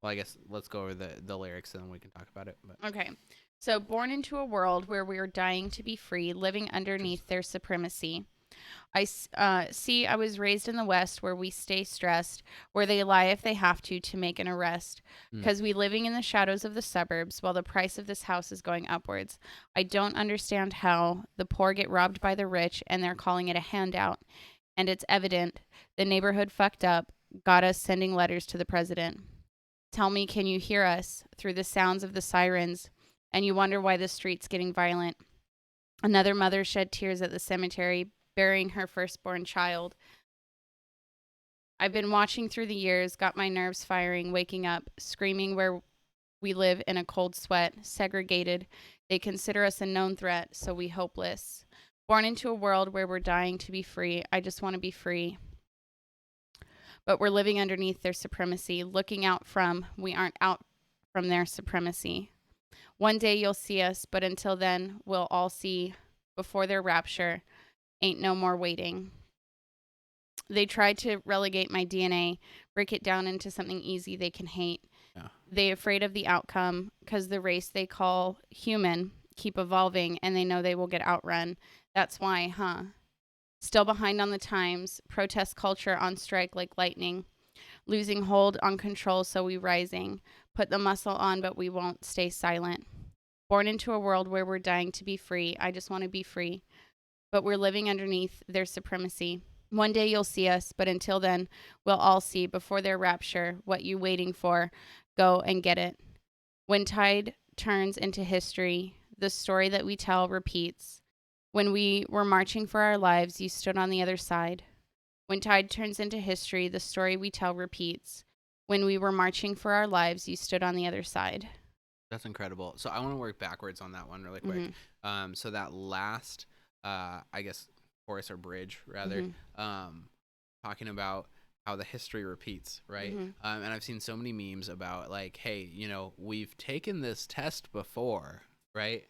Well, I guess let's go over the lyrics and then we can talk about it. But Okay. So, born into a world where we are dying to be free, living just underneath their supremacy. See, I was raised in the West where we stay stressed, where they lie if they have to make an arrest. mm, Because we living in the shadows of the suburbs while the price of this house is going upwards. I don't understand how the poor get robbed by the rich and they're calling it a handout. And it's evident the neighborhood fucked up, got us sending letters to the president. Tell me, can you hear us through the sounds of the sirens? And you wonder why the street's getting violent. Another mother shed tears at the cemetery, burying her firstborn child. I've been watching through the years, got my nerves firing, waking up, screaming where we live in a cold sweat, segregated. They consider us a known threat, so we hopeless. Born into a world where we're dying to be free. I just want to be free. But we're living underneath their supremacy, looking out from, we aren't out from their supremacy. One day you'll see us, but until then, we'll all see before their rapture. Ain't no more waiting. They tried to relegate my DNA, break it down into something easy they can hate. yeah, They afraid of the outcome because the race they call human keep evolving and they know they will get outrun. That's why, huh? Still behind on the times, protest culture on strike like lightning, losing hold on control so we rising. Put the muscle on but we won't stay silent. Born into a world where we're dying to be free. I just want to be free. But we're living underneath their supremacy. One day you'll see us, but until then, we'll all see before their rapture what you waiting for. Go and get it. When tide turns into history, the story that we tell repeats. When we were marching for our lives, you stood on the other side. When tide turns into history, the story we tell repeats. When we were marching for our lives, you stood on the other side. that's incredible. So I want to work backwards on that one really quick. Mm-hmm. So that last, I guess, chorus or bridge rather, Mm-hmm. talking about how the history repeats, right? Mm-hmm. And I've seen so many memes about like, hey, we've taken this test before, right?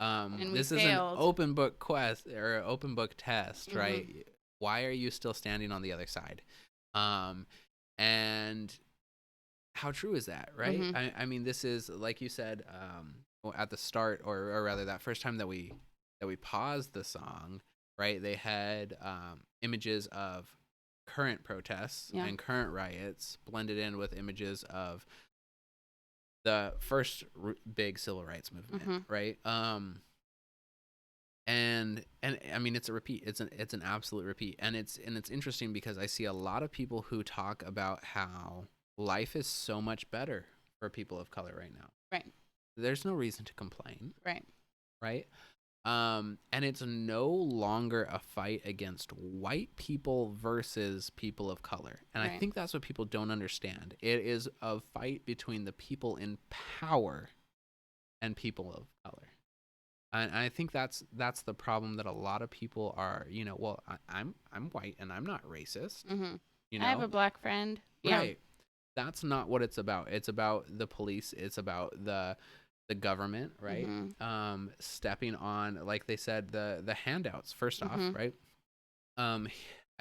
And we This is an failed. open book quest or open book test, Mm-hmm. right? Why are you still standing on the other side? Um, and how true is that, right? Mm-hmm. I mean, this is like you said at the start, or rather that first time that we paused the song, right? They had images of current protests Yeah. and current riots blended in with images of the first big civil rights movement, Mm-hmm. right? And I mean it's a repeat. It's an absolute repeat, and it's interesting because I see a lot of people who talk about how life is so much better for people of color right now. Right. There's no reason to complain, Right. right? And it's no longer a fight against white people versus people of color, and I Right. think that's what people don't understand. It is a fight between the people in power and people of color. And I think that's the problem that a lot of people are. Well, I'm white and I'm not racist. Mm-hmm. You I have a know, black friend. Yeah. right? That's not what it's about. It's about the police. It's about the government, right? Mm-hmm. Stepping on, like they said, the handouts. First off, Mm-hmm. right? Um,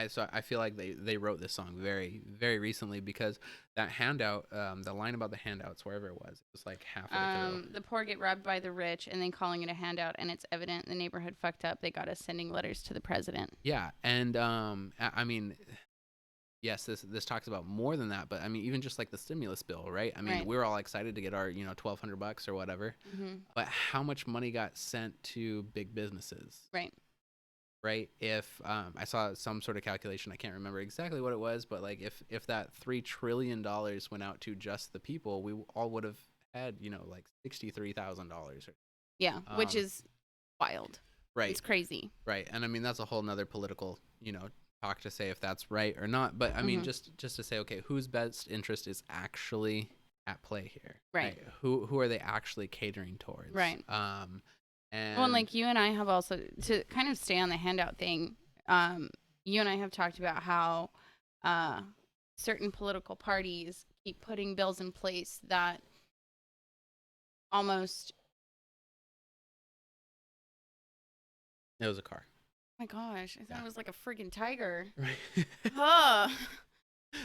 so I feel like they wrote this song very very recently because that handout, the line about the handouts, wherever it was like halfway through. The poor get robbed by the rich and then calling it a handout, and it's evident the neighborhood fucked up. They got us sending letters to the president. Yeah, and I mean, yes, this talks about more than that, but I mean, even just like the stimulus bill, right? I mean, Right. we were all excited to get our $1,200 or whatever, Mm-hmm. but how much money got sent to big businesses, Right. right? If I saw some sort of calculation, I can't remember exactly what it was, but like if that $3 trillion went out to just the people, we all would have had like $63,000. Yeah. Which Um, is wild. right, It's crazy. right, and I mean that's a whole nother political talk to say if that's right or not. But I mean Mm-hmm. just to say, okay, whose best interest is actually at play here, Right. right? Who are they actually catering towards? Right. Well, and And like you and I have also, to kind of stay on the handout thing, you and I have talked about how uh, certain political parties keep putting bills in place that almost, it was a car. oh my gosh, I thought Yeah. it was like a friggin' tiger. Right. Oh,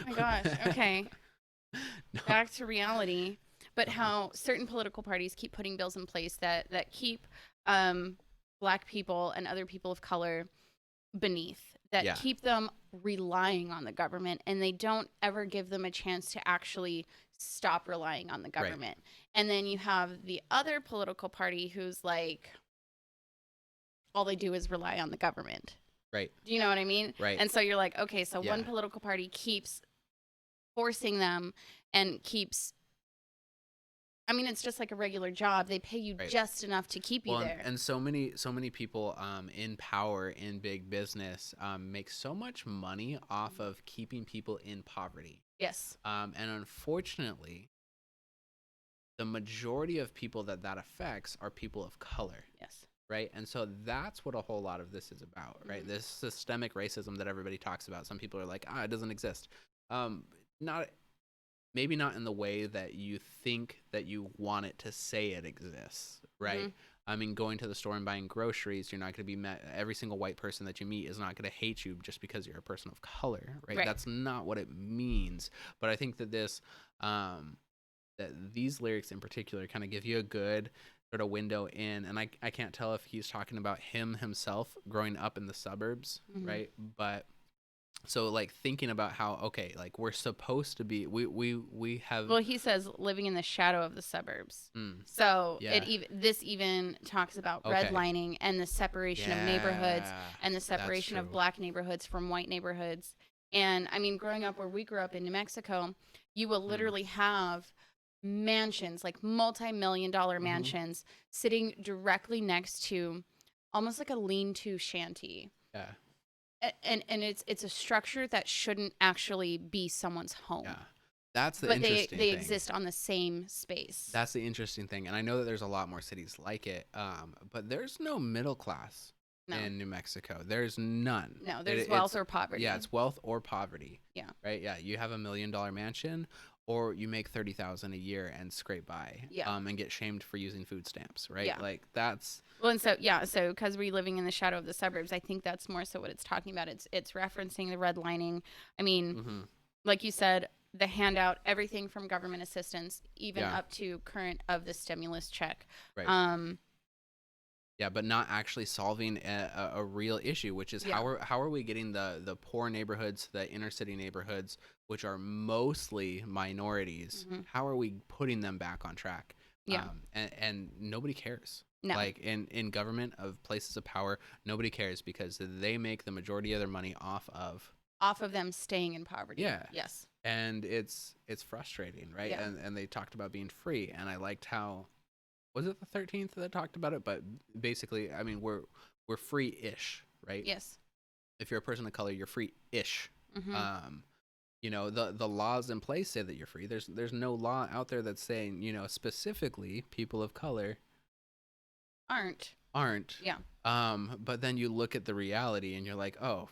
my gosh. Okay. No. Back to reality, but how certain political parties keep putting bills in place that keep black people and other people of color beneath, that Yeah. keep them relying on the government, and they don't ever give them a chance to actually stop relying on the Right. government. And then you have the other political party who's like, all they do is rely on the government. Right. Do you know what I mean? Right. And so you're like, okay, so Yeah. one political party keeps forcing them and keeps, I mean, it's just like a regular job. They pay you Right. just enough to keep you Well, there. and so many people in power in big business make so much money off of keeping people in poverty. Yes. And unfortunately, the majority of people that affects are people of color. Yes. Right. And so that's what a whole lot of this is about. Right. Mhm. This systemic racism that everybody talks about. Some people are like, it doesn't exist. Not maybe not in the way that you think that you want it to say it exists. Right. Mhm. I mean, going to the store and buying groceries, you're not going to be met. Every single white person that you meet is not going to hate you just because you're a person of color. Right. Right. That's not what it means. But I think that that these lyrics in particular kind of give you a good sort of window in, and I can't tell if he's talking about himself growing up in the suburbs, Mhm. right? But so like thinking about how, okay, like we're supposed to be, we have Well, he says living in the shadow of the suburbs. mm, So yeah, this even talks about okay, redlining and the separation of neighborhoods yeah, and the that's separation of true. black neighborhoods from white neighborhoods. And I mean, growing up where we grew up in New Mexico, you will Mm, literally have mansions, like multi-million-dollar mm-hmm. mansions, sitting directly next to almost like a lean-to shanty. Yeah, And it's a structure that shouldn't actually be someone's home, yeah, that's the but interesting they thing. exist on the same space. That's the interesting thing, and I know that there's a lot more cities like it, but there's no middle class No, in New Mexico. There's none. no, there's It's wealth or poverty. yeah, it's wealth or poverty. Yeah. Right. Yeah, you have $1 million mansion, or you make 30,000 a year and scrape by. Yeah. And get shamed for using food stamps. Right. Yeah. Like that's Well, and so because we're living in the shadow of the suburbs, I think that's more so what it's talking about. It's referencing the redlining. I mean, mm-hmm. like you said, the handout, everything from government assistance, even Yeah. up to current of the stimulus check. Right. Yeah, but not actually solving a real issue, which is Yeah. how are we getting the poor neighborhoods, the inner city neighborhoods, which are mostly minorities, Mhm. how are we putting them back on track? Yeah. And nobody cares. No. Like in government of places of power, nobody cares because they make the majority of their money off of them staying in poverty. Yeah. Yes. And it's frustrating, right? Yeah. And they talked about being free, and I liked how was it the 13th that talked about it, but basically, I mean, we're free-ish, right? Yes. If you're a person of color, you're free-ish. Mhm. The laws in place say that you're free. There's no law out there that's saying, specifically people of color aren't. Yeah. But then you look at the reality and you're like, "Oh,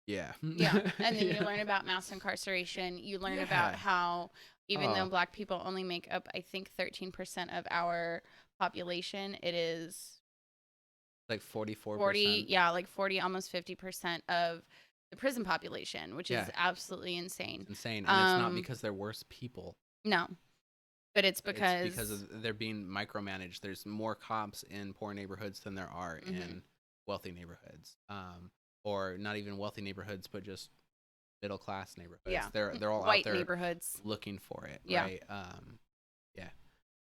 yeah." Yeah. And then Yeah. you learn about mass incarceration. You learn Yeah. about how even though Oh, black people only make up, I think, 13% of our population, it is like 44%. 40, yeah, like 40, almost 50% of the prison population, which is Yeah. absolutely insane. It's insane. And it's not because they're worse people. No, but it's It's because because they're being micromanaged. There's more cops in poor neighborhoods than there are Mhm. in wealthy neighborhoods, or not even wealthy neighborhoods, but just middle class neighborhoods. yeah, They're all out white there neighborhoods. looking for it, Yeah. right? Yeah.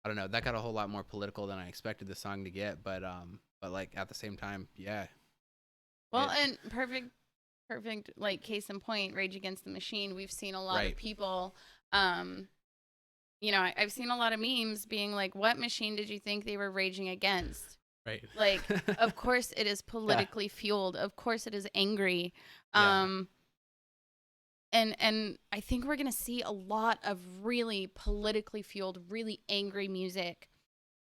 I don't know. That got a whole lot more political than I expected the song to get, but like at the same time, yeah. Well, It, and perfect, like case in point, Rage Against the Machine. We've seen a lot right. of people, I've seen a lot of memes being like, "What machine did you think they were raging against?" Right. Like, of course it is politically fueled. Of course it is angry. Yeah. And I think we're gonna see a lot of really politically fueled, really angry music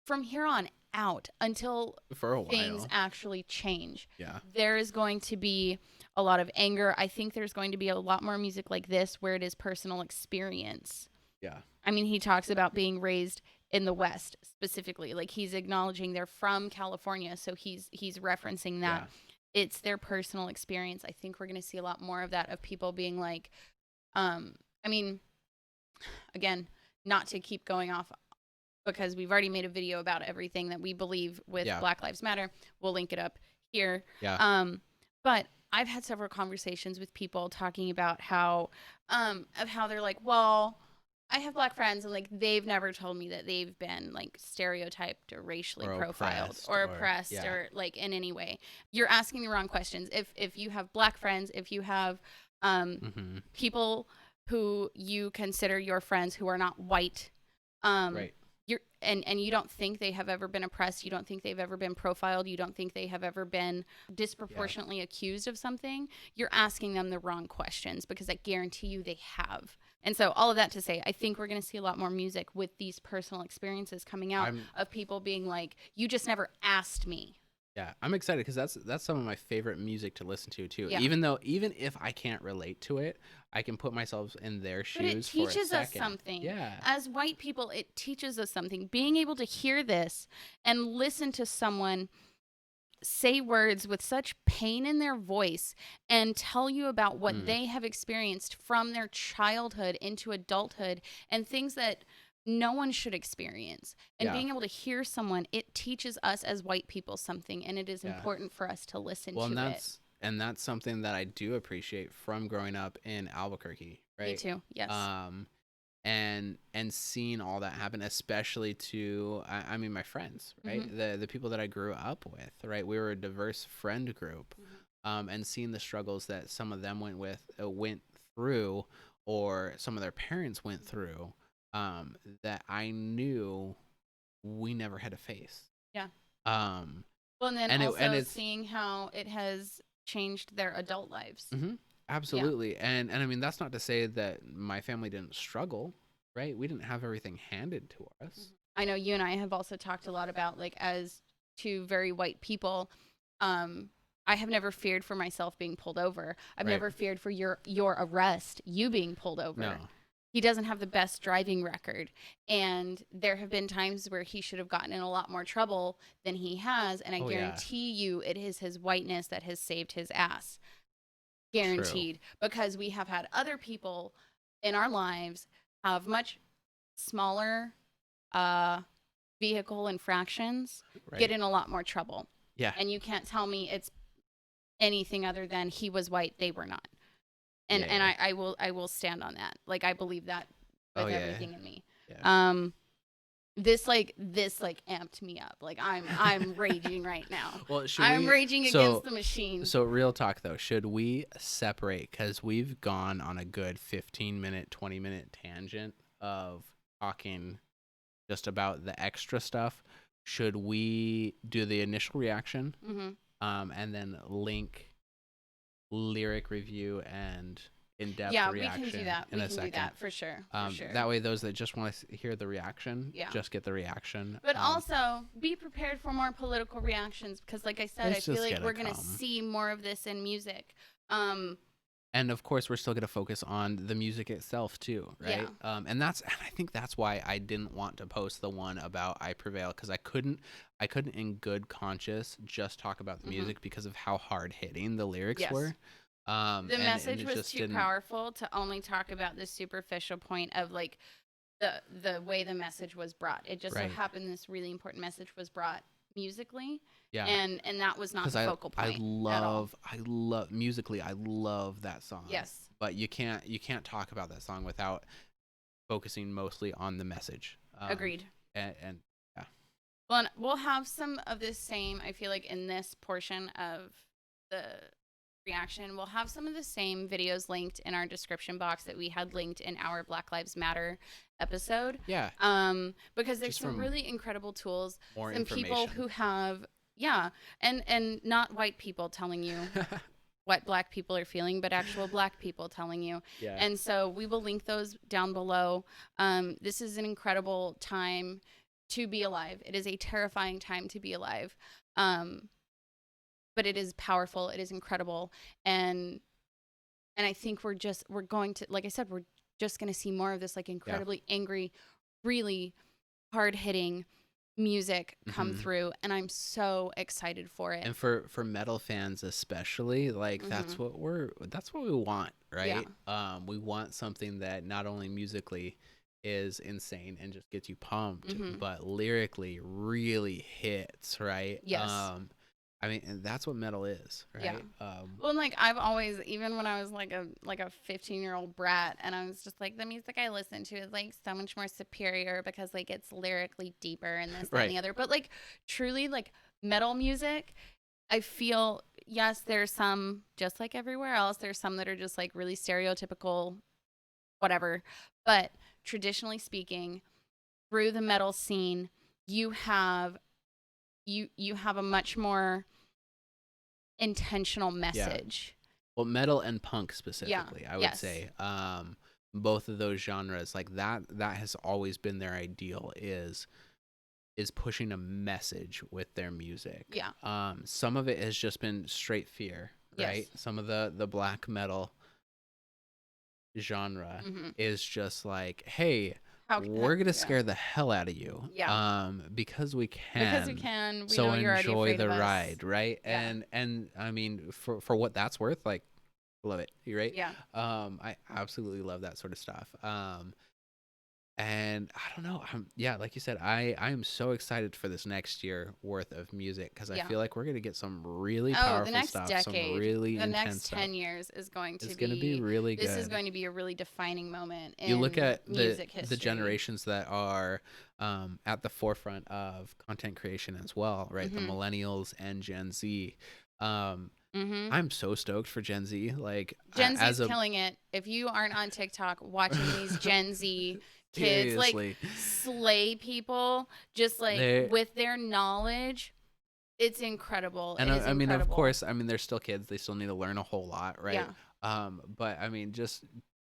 from here on out until For a things while. actually change. Yeah. There is going to be a lot of anger. I think there's going to be a lot more music like this where it is personal experience. Yeah. I mean, he talks about being raised in the West specifically. Like he's acknowledging they're from California, so he's referencing that. Yeah. It's their personal experience. I think we're going to see a lot more of that, of people being like, I mean, again, not to keep going off because we've already made a video about everything that we believe with Yeah. Black Lives Matter. We'll link it up here. Yeah. But I've had several conversations with people talking about how they're like, well, I have Black friends and like they've never told me that they've been like stereotyped or racially Or profiled oppressed or or- oppressed yeah. or like in any way. You're asking the wrong questions. If you have Black friends, if you have Mm-hmm. people who you consider your friends who are not white, Right. you're and you don't think they have ever been oppressed, you don't think they've ever been profiled, you don't think they have ever been disproportionately accused of something, you're asking them the wrong questions because I guarantee you they have. And so all of that to say, I think we're going to see a lot more music with these personal experiences coming out of people being like, you just never asked me. Yeah, I'm excited because that's some of my favorite music to listen to too. Yeah. Even if I can't relate to it, I can put myself in their shoes. But it for a teaches us second. something. Yeah. As white people, it teaches us something. Being able to hear this and listen to someone say words with such pain in their voice and tell you about what they have experienced from their childhood into adulthood and things that no one should experience. And Yeah. being able to hear someone, it teaches us as white people something, and it is Yeah. important for us to listen Well, to and it. that's something that I do appreciate from growing up in Albuquerque, right? Me too. Yes. And seeing all that happen, especially to I mean my friends, right? The people that I grew up with, right? We were a diverse friend group, and seeing the struggles that some of them went through, or some of their parents went through, that I knew we never had to face. Yeah. Um, Well, and then and also it's seeing how it has changed their adult lives. absolutely, and I mean that's not to say that my family didn't struggle, right? We didn't have everything handed to us. I know you and I have also talked a lot about, like, as two very white people, I have never feared for myself being pulled over. I've Right. never feared for your arrest, you being pulled over. No. He doesn't have the best driving record, and there have been times where he should have gotten in a lot more trouble than he has, and I guarantee you it is his whiteness that has saved his ass. Guaranteed. Because we have had other people in our lives have much smaller vehicle infractions get in a lot more trouble. Yeah. And you can't tell me it's anything other than he was white, they were not. And I will stand on that. Like, I believe that with everything in me. Yeah. This amped me up. Like, I'm raging right now. Well, I'm raging against the machine. So real talk though, should we separate, because we've gone on a good 15-minute, 20-minute tangent of talking just about the extra stuff. Should we do the initial reaction, and then link lyric review and in-depth reaction? Yeah, we can do that. In we a can second. do that for sure. That way, those that just want to hear the reaction, just get the reaction. But also, be prepared for more political reactions because, like I said, I feel like we're going to see more of this in music. And of course, we're still going to focus on the music itself too, right? Yeah. And I think that's why I didn't want to post the one about I Prevail, because I couldn't in good conscience just talk about the music because of how hard hitting the lyrics were. The message was too powerful to only talk about the superficial point of, like, the way the message was brought. It just so happened this really important message was brought musically. Yeah. And that was not the focal point. I love musically, I love that song. Yes. But you can't talk about that song without focusing mostly on the message. Agreed. And yeah. Well, and we'll have some of this same, I feel like, in this portion of the reaction, we'll have some of the same videos linked in our description box that we had linked in our Black Lives Matter episode. Yeah. Because there's some really incredible tools. More some information. people who have, and not white people telling you what black people are feeling, but actual black people telling you. Yeah. And so we will link those down below. This is an incredible time to be alive. It is a terrifying time to be alive. But it is powerful. It is incredible. And I think we're going to, like I said, we're just going to see more of this, like, incredibly angry, really hard-hitting music come Mhm. through, and I'm so excited for it. And for metal fans especially, like Mhm. that's what we want, Yeah. right? We want something that not only musically is insane and just gets you pumped, Mhm. but lyrically really hits, right? Yes. I mean, and that's what metal is, Yeah. right? Well, and, like, I've always, even when I was like a 15-year-old brat, and I was just like, the music I listen to is like so much more superior because like it's lyrically deeper and this, that, and Right. the other. But like truly, like metal music, I feel, yes, there's some, just like everywhere else, there's some that are just like really stereotypical, whatever. But traditionally speaking, through the metal scene, you have you have a much more intentional Yeah. message. Well, metal and punk Yeah. specifically, I would Yes. say, both of those genres, like that has always been their ideal is pushing a message with their music. Yeah. Some of it has just been straight fear, right? Yes. Some of the black metal genre Mm-hmm. is just like, hey, How we're gonna yeah. scare the hell out of you, Yeah. because we Because we can. can. We So know you're already enjoy afraid the of us. ride, right? Yeah. And I mean, for what that's worth, like, love it, right? Yeah. I absolutely love that sort of stuff. And I don't know. Yeah, like you said, I am so excited for this next year worth of music because I Yeah. feel like we're gonna get some really Oh, the powerful next stuff, some decade, really the intense next stuff. 10 years is going to It's gonna be be, really this is good. going to be a really defining moment You look in at music the history. generations that are at the forefront of content creation as well, right? The Mm-hmm. millennials and Gen Z. Um, Mm-hmm. I'm so stoked for Gen Z. Like Gen Z's as a killing it. If you aren't on TikTok watching these Gen Z kids like seriously, slay people just like they with their knowledge, it's incredible. and It is I mean, of incredible. course, I mean they're still kids. They still need to learn a whole lot, right? Yeah. But I mean, just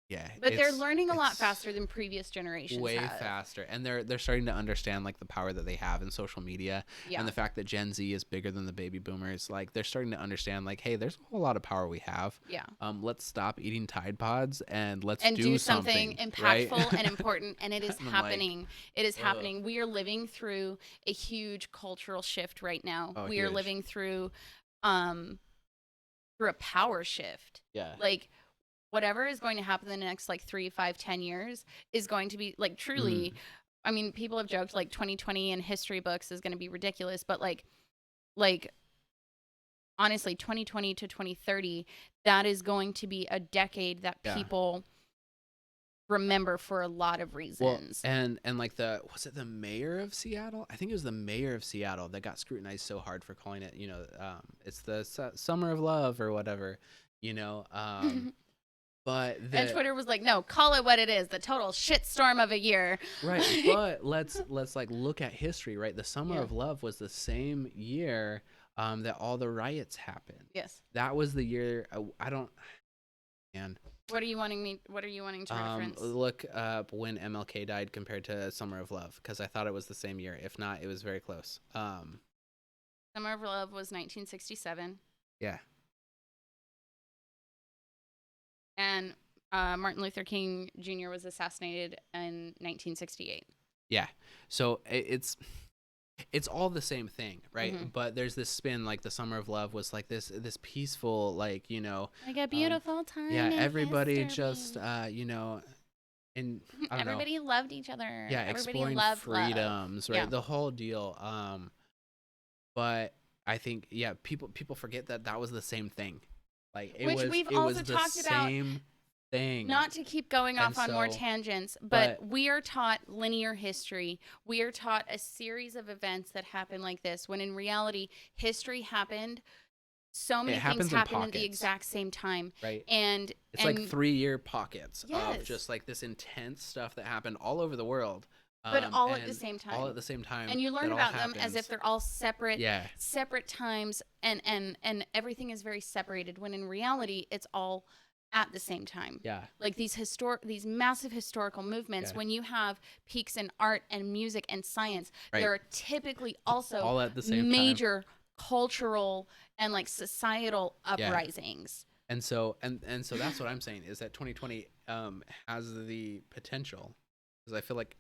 yeah, But they're learning a lot it's faster than previous generations way have. faster, and they're starting to understand like the power that they have in social media, and Yeah. the fact that Gen Z is bigger than the baby boomers. Like they're starting to understand like, hey, there's a whole lot of power we have. Yeah. Let's stop eating Tide Pods and let's And do do something something, right? impactful and important, and it is And I'm like, happening. It is ugh. happening. We are living through a huge cultural shift right now. Oh, We are huge. living um through a power shift. Yeah. Like whatever is going to happen in the next like 3, 5, 10 years is going to be like Mm. truly, I mean, people have joked like 2020 in history books is going to be ridiculous, but like honestly 2020 to 2030, that is going to be a decade that Yeah. people remember for a lot of Well, reasons. and like was it the mayor of Seattle? I think it was the mayor of Seattle that got scrutinized so hard for calling it, it's the summer of love or whatever, you know. But And the Twitter was like, no, call it what it is, the total shitstorm of a year. right, but let's like look at history, right? The summer Yeah. of love was the same year that all the riots happened. Yes. That was the year. I don't, man. What are you wanting to reference? Look up when MLK died compared to Summer of Love because I thought it was the same year. If not, it was very close. Summer of Love was 1967. Yeah, And Martin Luther King Jr. was assassinated in 1968. yeah. So it's all the same thing, right? Mm-hmm. But there's this spin, like the Summer of Love was like this peaceful, like Like a beautiful time. yeah, in everybody history. just and I don't know, Everybody loved each other. yeah, Everybody exploring loved love. freedoms, right? Yeah. The whole deal. But I think yeah, people forget that that was the same thing. Like Which we've it also was the talked about. same thing. Not to keep going off And on more so, tangents, but but we are taught linear history. We are taught a series of events that happen like this, when in reality, history happened. So it many things happens in happened at the pockets, exact same time. right? And It's like and 3-year pockets of yes, just like this intense stuff that happened all over the world, but all at the and same all time. at the same time. And you learn That all about them as if happens. they're all separate Yeah, times, and everything is very separated, when in reality it's all at the same time. yeah, Like these massive historical movements, yeah. when you have peaks in art and music and science, Right. there are typically also All at the same time. major cultural and like societal Yeah. uprisings. And so that's what I'm saying is that 2020 has the potential, because I feel like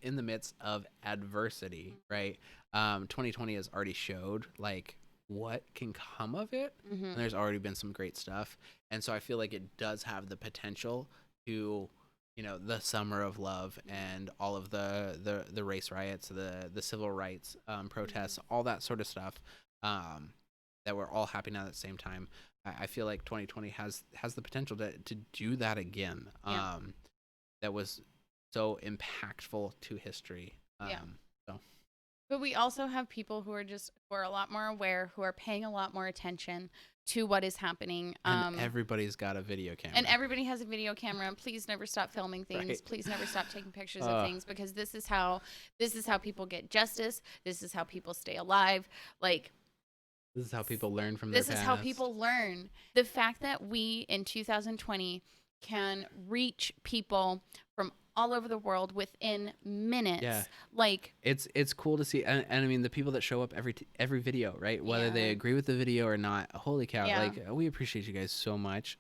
in the midst of adversity, right? 2020 has already showed like what can come of it, and there's already been some great stuff, and so I feel like it does have the potential to, you know, the summer of love and all of the race riots, the civil rights protests, all that sort of stuff, that we're all happening at the same time. I feel like 2020 has the potential to do that again. That was so impactful to history. So. But we also have people who are a lot more aware, who are paying a lot more attention to what is happening. And everybody's got a video camera. And everybody has a video camera. Please never stop filming things. Right. Please never stop taking pictures of things, because this is how people get justice. This is how people stay alive. Like, this is how people learn from their past. This is how people learn. The fact that we in 2020 can reach people from all over the world within minutes. Yeah. Like, it's cool to see, and I mean the people that show up every video, right? Whether they agree with the video or not. Holy cow! Yeah. Like, we appreciate you guys so much.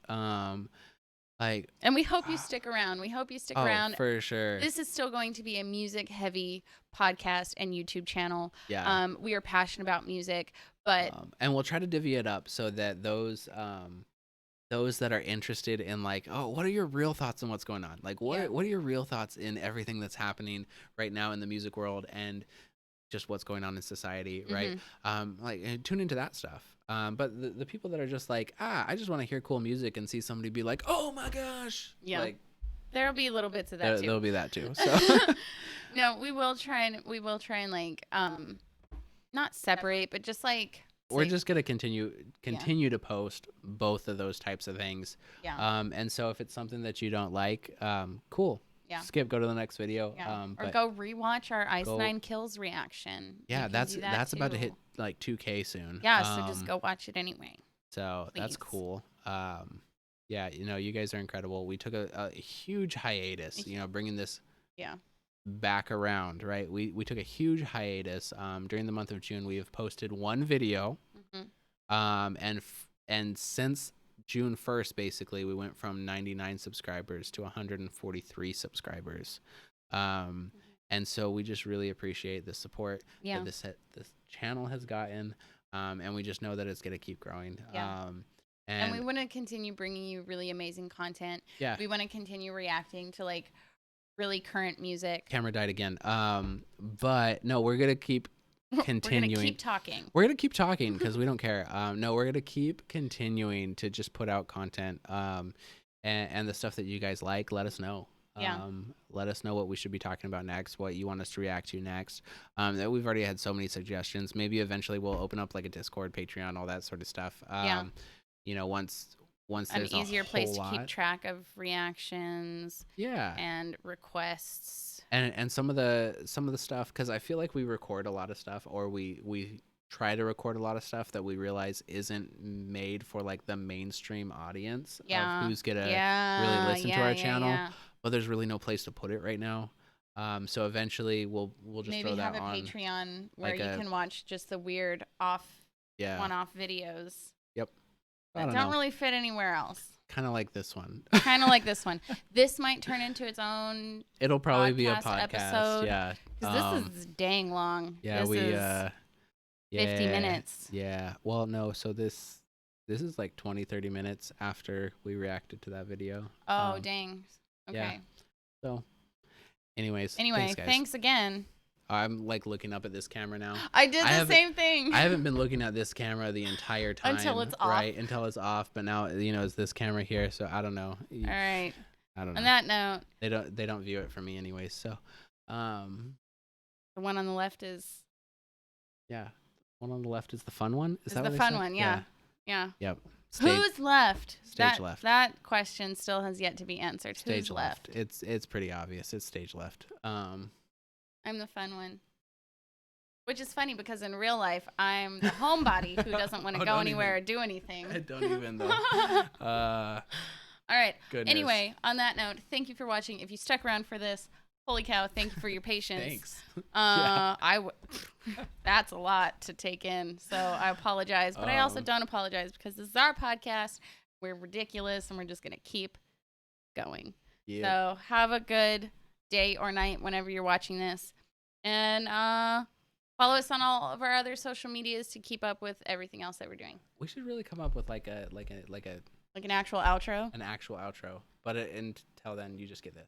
Like, and we hope you stick around. We hope you stick around for sure. This is still going to be a music heavy podcast and YouTube channel. Yeah. We are passionate about music, but and we'll try to divvy it up so that those that are interested in like, oh, what are your real thoughts on what's going on? Like, what are your real thoughts in everything that's happening right now in the music world and just what's going on in society, right? Like, tune into that stuff. But the people that are just like, I just want to hear cool music and see somebody be like, oh my gosh. Yeah. Like, there'll be little bits of that too. There'll be that too. So no, we will try and like, not separate, but just like, we're just going to continue to post both of those types of things. Yeah. And so if it's something that you don't like, cool. Yeah. Skip, go to the next video. Yeah. Or go rewatch our Ice Nine Kills reaction. Yeah, that's about to hit like 2K soon. Yeah, so just go watch it anyway. So please. That's cool. Yeah, you know, you guys are incredible. We took a huge hiatus, you know, bringing this back around, right? We took a huge hiatus. During the month of June, we have posted one video. And since June 1st, basically, we went from 99 subscribers to 143 subscribers. And so we just really appreciate the support that this channel has gotten. And we just know that it's going to keep growing. And we want to continue bringing you really amazing content. Yeah. We want to continue reacting to like really current music. Camera died again. But no, we're going to keep continuing. We're going to keep talking. We're going to keep talking because we don't care. No, we're going to keep continuing to just put out content. And the stuff that you guys like, let us know. Let us know what we should be talking about next, what you want us to react to next. That we've already had so many suggestions. Maybe eventually we'll open up like a Discord, Patreon, all that sort of stuff. You know, once there's an easier place to keep track of reactions. Yeah. And requests. And some of the stuff, because I feel like we record a lot of stuff, or we try to record a lot of stuff that we realize isn't made for like the mainstream audience of who's gonna really listen to our channel. But there's really no place to put it right now. So eventually we'll just maybe throw that have a on Patreon where you can watch just the weird one-off videos. Yep. That don't really fit anywhere else. Kind of like this one. This might turn into its own. It'll probably be a podcast episode. Yeah. Because this is dang long. Yeah, this is 50 minutes. Yeah. Well, no. So this is like 20, 30 minutes after we reacted to that video. Oh, dang. Okay. Yeah. So, anyways. Thanks again. I'm like looking up at this camera now. I did the same thing. I haven't been looking at this camera the entire time. Until it's off. Right, until it's off. But now, you know, it's this camera here, so I don't know. All right. I don't know. On that note. They don't view it for me anyway, so. The one on the left is. Yeah. One on the left is the fun one? Is that the what fun one, yeah. Yep. Who's left? Stage left. That question still has yet to be answered. Stage Who's left? It's pretty obvious. It's stage left. I'm the fun one. Which is funny because in real life, I'm the homebody who doesn't want to go anywhere or do anything. I don't even though. All right. Goodness. Anyway, on that note, thank you for watching. If you stuck around for this, holy cow, thank you for your patience. Thanks. That's a lot to take in, so I apologize. But I also don't apologize because this is our podcast. We're ridiculous, and we're just going to keep going. Yeah. So have a good day or night whenever you're watching this. And follow us on all of our other social medias to keep up with everything else that we're doing. We should really come up with like an actual outro. An actual outro. But until then, you just get this.